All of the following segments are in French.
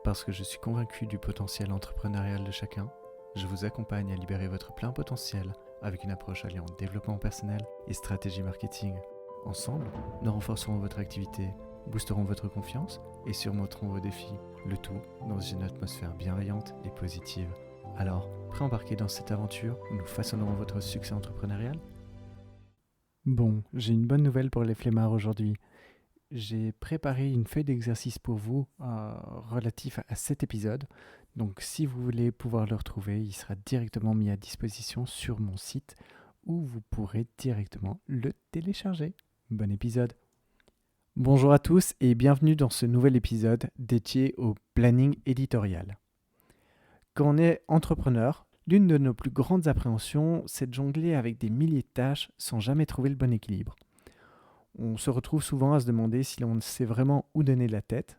Parce que je suis convaincu du potentiel entrepreneurial de chacun, je vous accompagne à libérer votre plein potentiel avec une approche alliant développement personnel et stratégie marketing. Ensemble, nous renforcerons votre activité, boosterons votre confiance et surmonterons vos défis, le tout dans une atmosphère bienveillante et positive. Alors, prêt à embarquer dans cette aventure où nous façonnerons votre succès entrepreneurial ? Bon, j'ai une bonne nouvelle pour les flemmards aujourd'hui. J'ai préparé une feuille d'exercice pour vous relatif à cet épisode. Donc si vous voulez pouvoir le retrouver, il sera directement mis à disposition sur mon site où vous pourrez directement le télécharger. Bon épisode. Bonjour à tous et bienvenue dans ce nouvel épisode dédié au planning éditorial. Quand on est entrepreneur, l'une de nos plus grandes appréhensions, c'est de jongler avec des milliers de tâches sans jamais trouver le bon équilibre. On se retrouve souvent à se demander si l'on sait vraiment où donner la tête.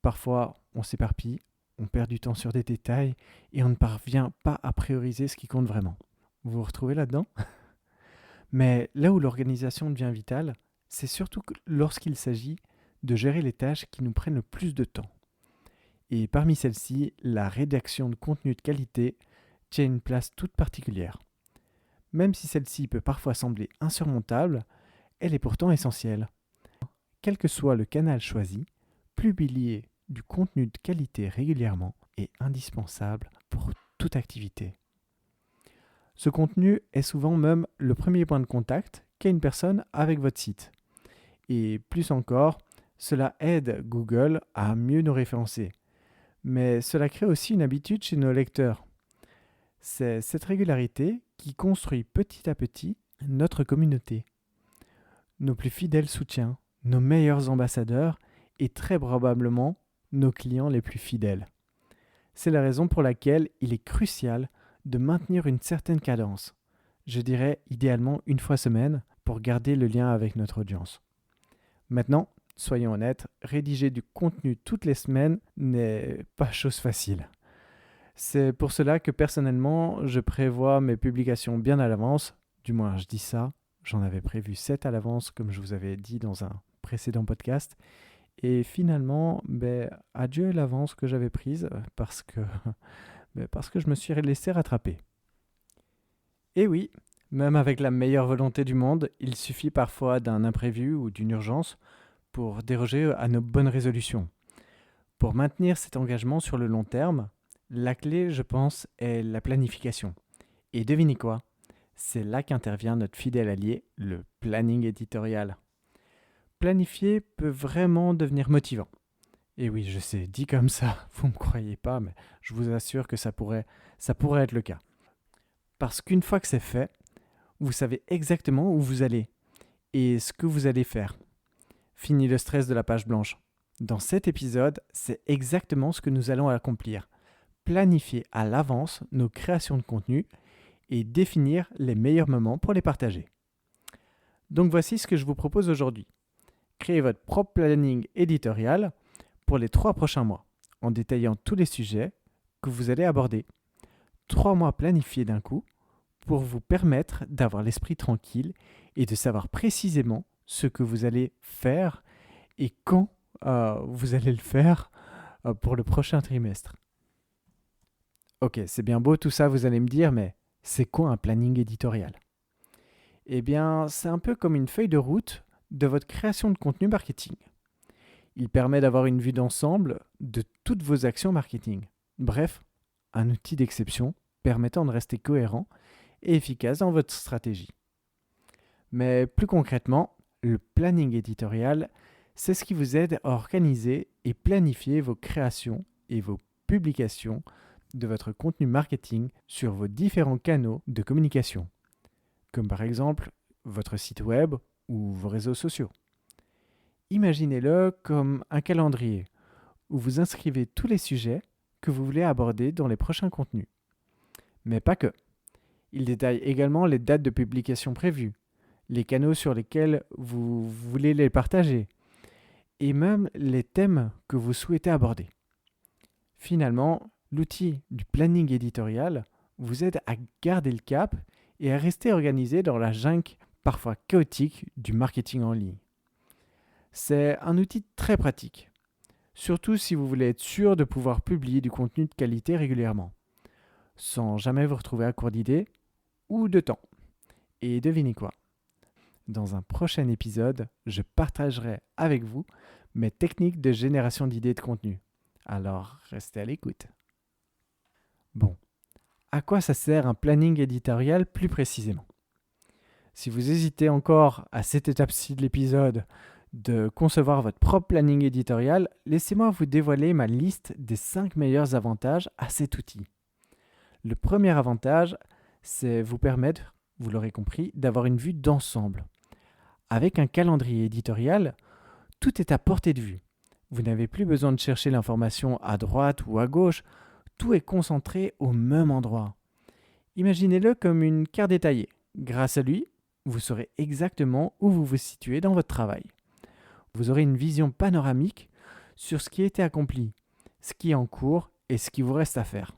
Parfois, on s'éparpille, on perd du temps sur des détails et on ne parvient pas à prioriser ce qui compte vraiment. Vous vous retrouvez là-dedans ? Mais là où l'organisation devient vitale, c'est surtout lorsqu'il s'agit de gérer les tâches qui nous prennent le plus de temps. Et parmi celles-ci, la rédaction de contenu de qualité tient une place toute particulière. Même si celle-ci peut parfois sembler insurmontable, elle est pourtant essentielle. Quel que soit le canal choisi, publier du contenu de qualité régulièrement est indispensable pour toute activité. Ce contenu est souvent même le premier point de contact qu'a une personne avec votre site. Et plus encore, cela aide Google à mieux nous référencer. Mais cela crée aussi une habitude chez nos lecteurs. C'est cette régularité qui construit petit à petit notre communauté. Nos plus fidèles soutiens, nos meilleurs ambassadeurs et très probablement nos clients les plus fidèles. C'est la raison pour laquelle il est crucial de maintenir une certaine cadence, je dirais idéalement une fois semaine, pour garder le lien avec notre audience. Maintenant, soyons honnêtes, rédiger du contenu toutes les semaines n'est pas chose facile. C'est pour cela que personnellement, je prévois mes publications bien à l'avance, du moins je dis ça. J'en avais prévu 7 à l'avance, comme je vous avais dit dans un précédent podcast. Et finalement, adieu l'avance que j'avais prise parce que je me suis laissé rattraper. Et oui, même avec la meilleure volonté du monde, il suffit parfois d'un imprévu ou d'une urgence pour déroger à nos bonnes résolutions. Pour maintenir cet engagement sur le long terme, la clé, je pense, est la planification. Et devinez quoi ? C'est là qu'intervient notre fidèle allié, le planning éditorial. Planifier peut vraiment devenir motivant. Et oui, je sais, dit comme ça, vous ne me croyez pas, mais je vous assure que ça pourrait être le cas. Parce qu'une fois que c'est fait, vous savez exactement où vous allez et ce que vous allez faire. Fini le stress de la page blanche. Dans cet épisode, c'est exactement ce que nous allons accomplir. Planifier à l'avance nos créations de contenu et définir les meilleurs moments pour les partager. Donc voici ce que je vous propose aujourd'hui. Créez votre propre planning éditorial pour les 3 prochains mois, en détaillant tous les sujets que vous allez aborder. 3 mois planifiés d'un coup pour vous permettre d'avoir l'esprit tranquille et de savoir précisément ce que vous allez faire et quand vous allez le faire pour le prochain trimestre. Ok, c'est bien beau tout ça, vous allez me dire, mais c'est quoi un planning éditorial ? Eh bien, c'est un peu comme une feuille de route de votre création de contenu marketing. Il permet d'avoir une vue d'ensemble de toutes vos actions marketing. Bref, un outil d'exception permettant de rester cohérent et efficace dans votre stratégie. Mais plus concrètement, le planning éditorial, c'est ce qui vous aide à organiser et planifier vos créations et vos publications de votre contenu marketing sur vos différents canaux de communication, comme par exemple votre site web ou vos réseaux sociaux. Imaginez-le comme un calendrier où vous inscrivez tous les sujets que vous voulez aborder dans les prochains contenus. Mais pas que. Il détaille également les dates de publication prévues, les canaux sur lesquels vous voulez les partager, et même les thèmes que vous souhaitez aborder. Finalement, l'outil du planning éditorial vous aide à garder le cap et à rester organisé dans la jungle parfois chaotique du marketing en ligne. C'est un outil très pratique. surtout si vous voulez être sûr de pouvoir publier du contenu de qualité régulièrement, sans jamais vous retrouver à court d'idées ou de temps. Et devinez quoi? Dans un prochain épisode, je partagerai avec vous mes techniques de génération d'idées de contenu. Alors, restez à l'écoute. Bon, à quoi ça sert un planning éditorial plus précisément? Si vous hésitez encore à cette étape-ci de l'épisode de concevoir votre propre planning éditorial, laissez-moi vous dévoiler ma liste des 5 meilleurs avantages à cet outil. Le premier avantage, c'est vous permettre, vous l'aurez compris, d'avoir une vue d'ensemble. Avec un calendrier éditorial, tout est à portée de vue. Vous n'avez plus besoin de chercher l'information à droite ou à gauche, tout est concentré au même endroit. Imaginez-le comme une carte détaillée. Grâce à lui, vous saurez exactement où vous vous situez dans votre travail. Vous aurez une vision panoramique sur ce qui a été accompli, ce qui est en cours et ce qui vous reste à faire.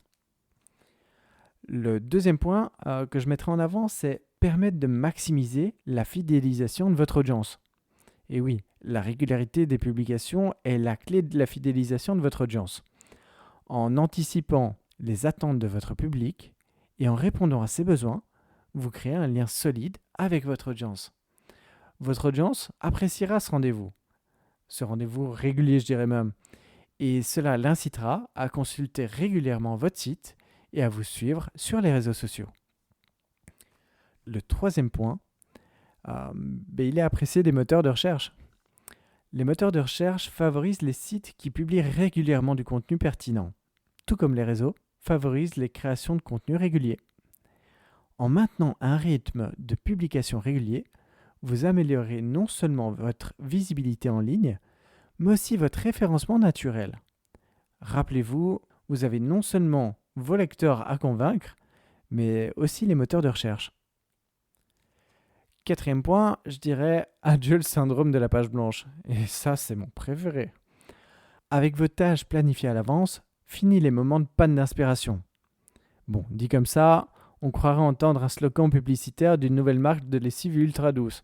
Le deuxième point que je mettrai en avant, c'est permettre de maximiser la fidélisation de votre audience. Et oui, la régularité des publications est la clé de la fidélisation de votre audience. En anticipant les attentes de votre public et en répondant à ses besoins, vous créez un lien solide avec votre audience. Votre audience appréciera ce rendez-vous régulier je dirais même, et cela l'incitera à consulter régulièrement votre site et à vous suivre sur les réseaux sociaux. Le troisième point, il est apprécié des moteurs de recherche. Les moteurs de recherche favorisent les sites qui publient régulièrement du contenu pertinent, tout comme les réseaux favorisent les créations de contenu régulier. En maintenant un rythme de publication régulier, vous améliorez non seulement votre visibilité en ligne, mais aussi votre référencement naturel. Rappelez-vous, vous avez non seulement vos lecteurs à convaincre, mais aussi les moteurs de recherche. Quatrième point, je dirais adieu le syndrome de la page blanche. Et ça, c'est mon préféré. Avec vos tâches planifiées à l'avance, fini les moments de panne d'inspiration. Bon, dit comme ça, on croirait entendre un slogan publicitaire d'une nouvelle marque de lessive ultra douce.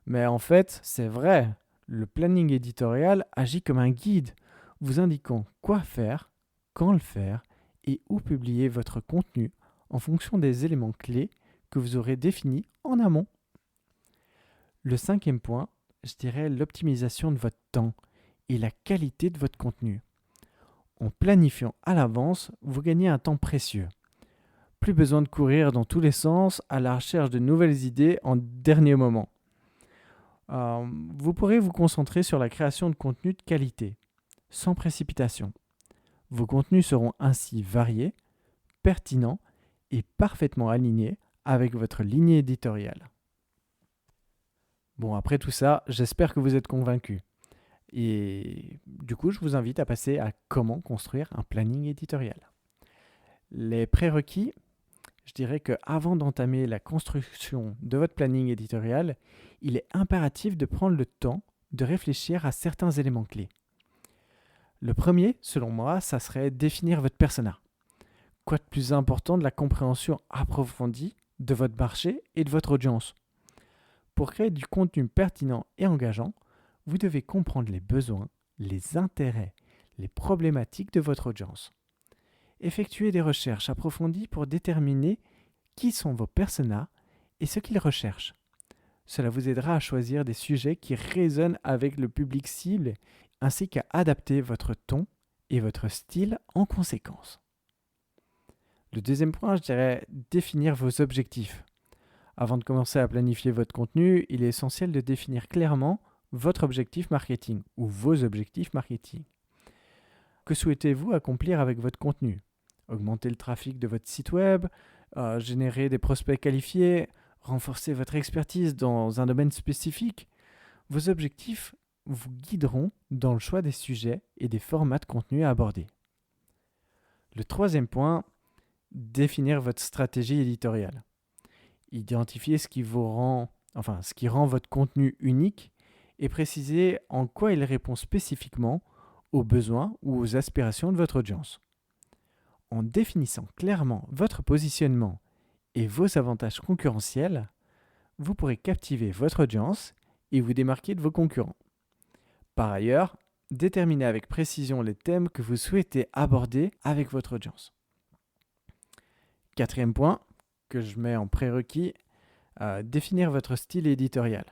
Mais en fait, c'est vrai. Le planning éditorial agit comme un guide, vous indiquant quoi faire, quand le faire et où publier votre contenu en fonction des éléments clés que vous aurez définis en amont. Le cinquième point, je dirais l'optimisation de votre temps et la qualité de votre contenu. En planifiant à l'avance, vous gagnez un temps précieux. Plus besoin de courir dans tous les sens à la recherche de nouvelles idées en dernier moment. Vous pourrez vous concentrer sur la création de contenu de qualité, sans précipitation. Vos contenus seront ainsi variés, pertinents et parfaitement alignés avec votre lignée éditoriale. Bon, après tout ça, j'espère que vous êtes convaincus. Et du coup, je vous invite à passer à comment construire un planning éditorial. Les prérequis, je dirais qu'avant d'entamer la construction de votre planning éditorial, il est impératif de prendre le temps de réfléchir à certains éléments clés. Le premier, selon moi, ça serait définir votre persona. Quoi de plus important de la compréhension approfondie de votre marché et de votre audience? Pour créer du contenu pertinent et engageant, vous devez comprendre les besoins, les intérêts, les problématiques de votre audience. Effectuez des recherches approfondies pour déterminer qui sont vos personas et ce qu'ils recherchent. Cela vous aidera à choisir des sujets qui résonnent avec le public cible ainsi qu'à adapter votre ton et votre style en conséquence. Le deuxième point, je dirais définir vos objectifs. Avant de commencer à planifier votre contenu, il est essentiel de définir clairement votre objectif marketing ou vos objectifs marketing. Que souhaitez-vous accomplir avec votre contenu? Augmenter le trafic de votre site web, générer des prospects qualifiés, renforcer votre expertise dans un domaine spécifique? Vos objectifs vous guideront dans le choix des sujets et des formats de contenu à aborder. Le troisième point, définir votre stratégie éditoriale. Identifier ce qui rend votre contenu unique et préciser en quoi il répond spécifiquement aux besoins ou aux aspirations de votre audience. En définissant clairement votre positionnement et vos avantages concurrentiels, vous pourrez captiver votre audience et vous démarquer de vos concurrents. Par ailleurs, déterminez avec précision les thèmes que vous souhaitez aborder avec votre audience. Quatrième point que je mets en prérequis, définir votre style éditorial.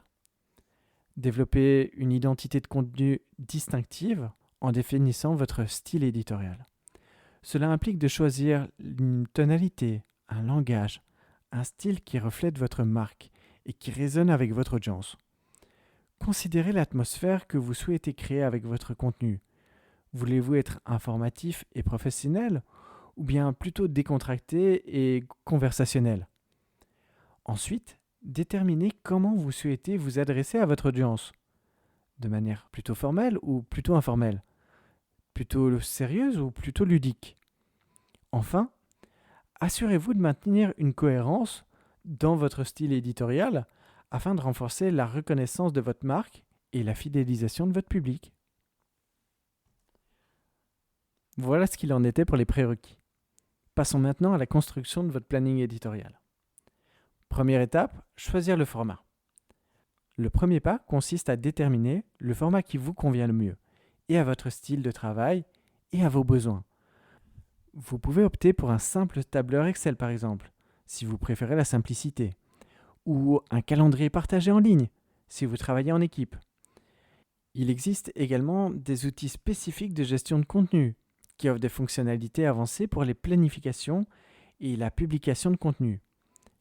Développer une identité de contenu distinctive en définissant votre style éditorial. Cela implique de choisir une tonalité, un langage, un style qui reflète votre marque et qui résonne avec votre audience. Considérez l'atmosphère que vous souhaitez créer avec votre contenu. Voulez-vous être informatif et professionnel ou bien plutôt décontracté et conversationnel? Ensuite, déterminez comment vous souhaitez vous adresser à votre audience. De manière plutôt formelle ou plutôt informelle? Plutôt sérieuse ou plutôt ludique? Enfin, assurez-vous de maintenir une cohérence dans votre style éditorial afin de renforcer la reconnaissance de votre marque et la fidélisation de votre public. Voilà ce qu'il en était pour les prérequis. Passons maintenant à la construction de votre planning éditorial. Première étape, choisir le format. Le premier pas consiste à déterminer le format qui vous convient le mieux, et à votre style de travail, et à vos besoins. Vous pouvez opter pour un simple tableur Excel par exemple, si vous préférez la simplicité, ou un calendrier partagé en ligne, si vous travaillez en équipe. Il existe également des outils spécifiques de gestion de contenu, qui offrent des fonctionnalités avancées pour les planifications et la publication de contenu.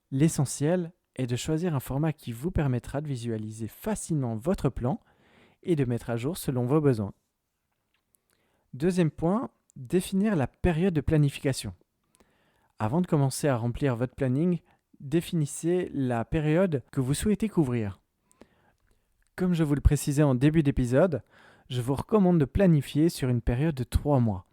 L'essentiel est de choisir un format qui vous permettra de visualiser facilement votre plan et de mettre à jour selon vos besoins. Deuxième point, définir la période de planification. Avant de commencer à remplir votre planning, définissez la période que vous souhaitez couvrir. Comme je vous le précisais en début d'épisode, je vous recommande de planifier sur une période de 3 mois,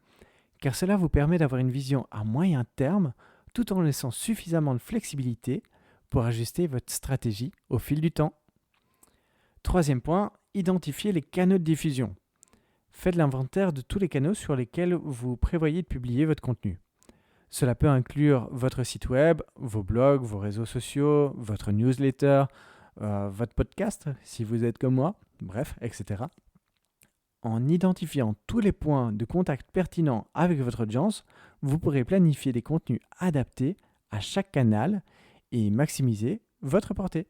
car cela vous permet d'avoir une vision à moyen terme tout en laissant suffisamment de flexibilité pour ajuster votre stratégie au fil du temps. Troisième point, identifiez les canaux de diffusion. Faites l'inventaire de tous les canaux sur lesquels vous prévoyez de publier votre contenu. Cela peut inclure votre site web, vos blogs, vos réseaux sociaux, votre newsletter, votre podcast si vous êtes comme moi, bref, etc. En identifiant tous les points de contact pertinents avec votre audience, vous pourrez planifier des contenus adaptés à chaque canal et maximiser votre portée.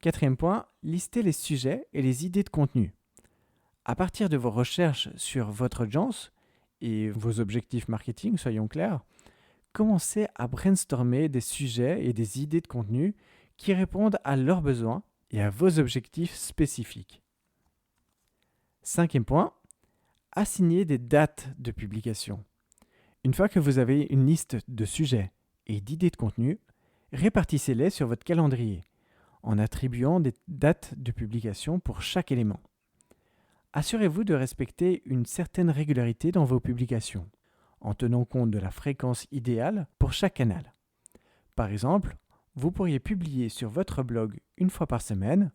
Quatrième point, listez les sujets et les idées de contenu. À partir de vos recherches sur votre audience et vos objectifs marketing, soyons clairs, commencez à brainstormer des sujets et des idées de contenu qui répondent à leurs besoins et à vos objectifs spécifiques. Cinquième point, assignez des dates de publication. Une fois que vous avez une liste de sujets et d'idées de contenu, répartissez-les sur votre calendrier en attribuant des dates de publication pour chaque élément. Assurez-vous de respecter une certaine régularité dans vos publications, en tenant compte de la fréquence idéale pour chaque canal. Par exemple, vous pourriez publier sur votre blog une fois par semaine,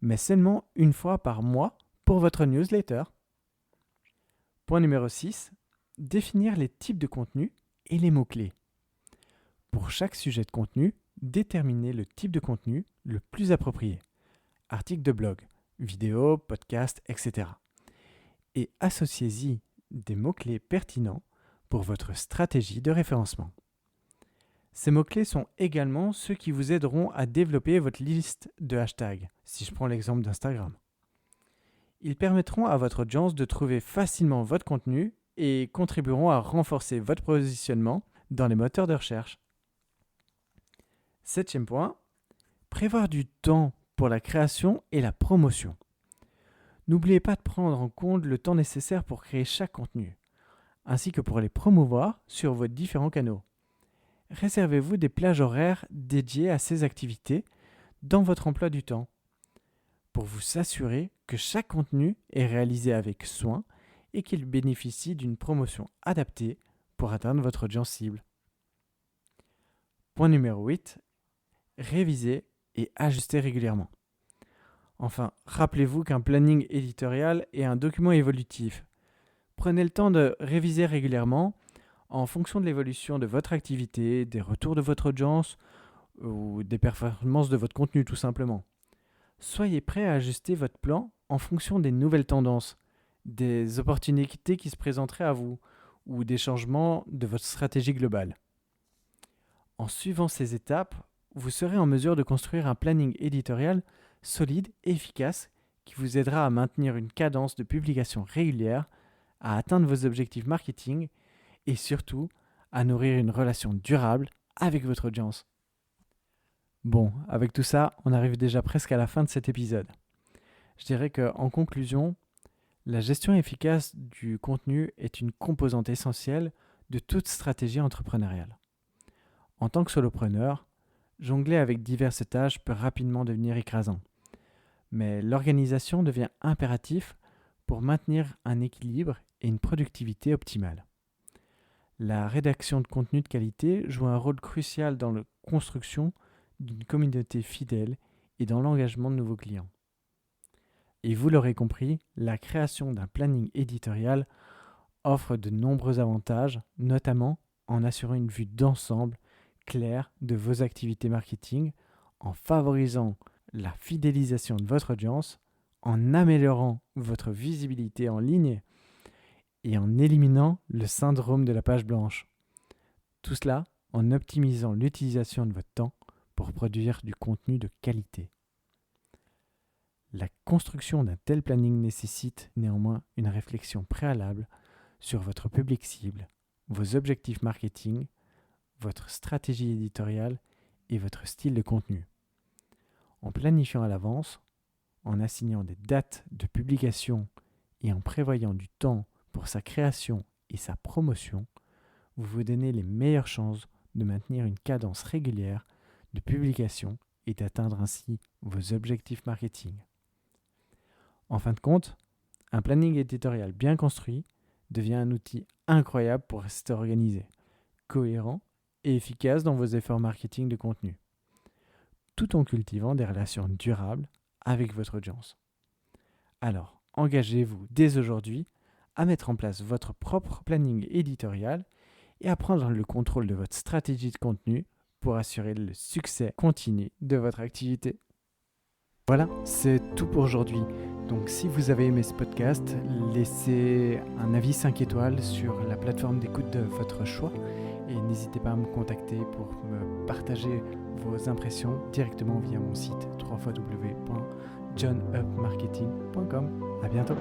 mais seulement une fois par mois pour votre newsletter. Point numéro 6, définir les types de contenu et les mots-clés. Pour chaque sujet de contenu, déterminez le type de contenu le plus approprié. Article de blog, vidéo, podcast, etc. Et associez-y des mots-clés pertinents pour votre stratégie de référencement. Ces mots-clés sont également ceux qui vous aideront à développer votre liste de hashtags, si je prends l'exemple d'Instagram. Ils permettront à votre audience de trouver facilement votre contenu et contribueront à renforcer votre positionnement dans les moteurs de recherche. Septième point, prévoir du temps pour la création et la promotion. N'oubliez pas de prendre en compte le temps nécessaire pour créer chaque contenu, ainsi que pour les promouvoir sur vos différents canaux. Réservez-vous des plages horaires dédiées à ces activités dans votre emploi du temps, pour vous assurer que chaque contenu est réalisé avec soin et qu'il bénéficie d'une promotion adaptée pour atteindre votre audience cible. Point numéro 8, réviser et ajuster régulièrement. Enfin, rappelez-vous qu'un planning éditorial est un document évolutif. Prenez le temps de réviser régulièrement en fonction de l'évolution de votre activité, des retours de votre audience ou des performances de votre contenu tout simplement. Soyez prêt à ajuster votre plan en fonction des nouvelles tendances, des opportunités qui se présenteraient à vous ou des changements de votre stratégie globale. En suivant ces étapes, vous serez en mesure de construire un planning éditorial solide et efficace qui vous aidera à maintenir une cadence de publication régulière, à atteindre vos objectifs marketing et surtout à nourrir une relation durable avec votre audience. Bon, avec tout ça, on arrive déjà presque à la fin de cet épisode. Je dirais qu'en conclusion, la gestion efficace du contenu est une composante essentielle de toute stratégie entrepreneuriale. En tant que solopreneur, jongler avec diverses tâches peut rapidement devenir écrasant. Mais l'organisation devient impératif pour maintenir un équilibre et une productivité optimale. La rédaction de contenu de qualité joue un rôle crucial dans la construction d'une communauté fidèle et dans l'engagement de nouveaux clients. Et vous l'aurez compris, la création d'un planning éditorial offre de nombreux avantages, notamment en assurant une vue d'ensemble claire de vos activités marketing, en favorisant la fidélisation de votre audience, en améliorant votre visibilité en ligne et en éliminant le syndrome de la page blanche. Tout cela en optimisant l'utilisation de votre temps pour produire du contenu de qualité. La construction d'un tel planning nécessite néanmoins une réflexion préalable sur votre public cible, vos objectifs marketing, votre stratégie éditoriale et votre style de contenu. En planifiant à l'avance, en assignant des dates de publication et en prévoyant du temps pour sa création et sa promotion, vous vous donnez les meilleures chances de maintenir une cadence régulière de publication et d'atteindre ainsi vos objectifs marketing. En fin de compte, un planning éditorial bien construit devient un outil incroyable pour rester organisé, cohérent et efficace dans vos efforts marketing de contenu, tout en cultivant des relations durables avec votre audience. Alors, engagez-vous dès aujourd'hui à mettre en place votre propre planning éditorial et à prendre le contrôle de votre stratégie de contenu pour assurer le succès continu de votre activité. Voilà, c'est tout pour aujourd'hui. Donc si vous avez aimé ce podcast, laissez un avis 5 étoiles sur la plateforme d'écoute de votre choix et n'hésitez pas à me contacter pour me partager vos impressions directement via mon site www.johnupmarketing.com. À bientôt.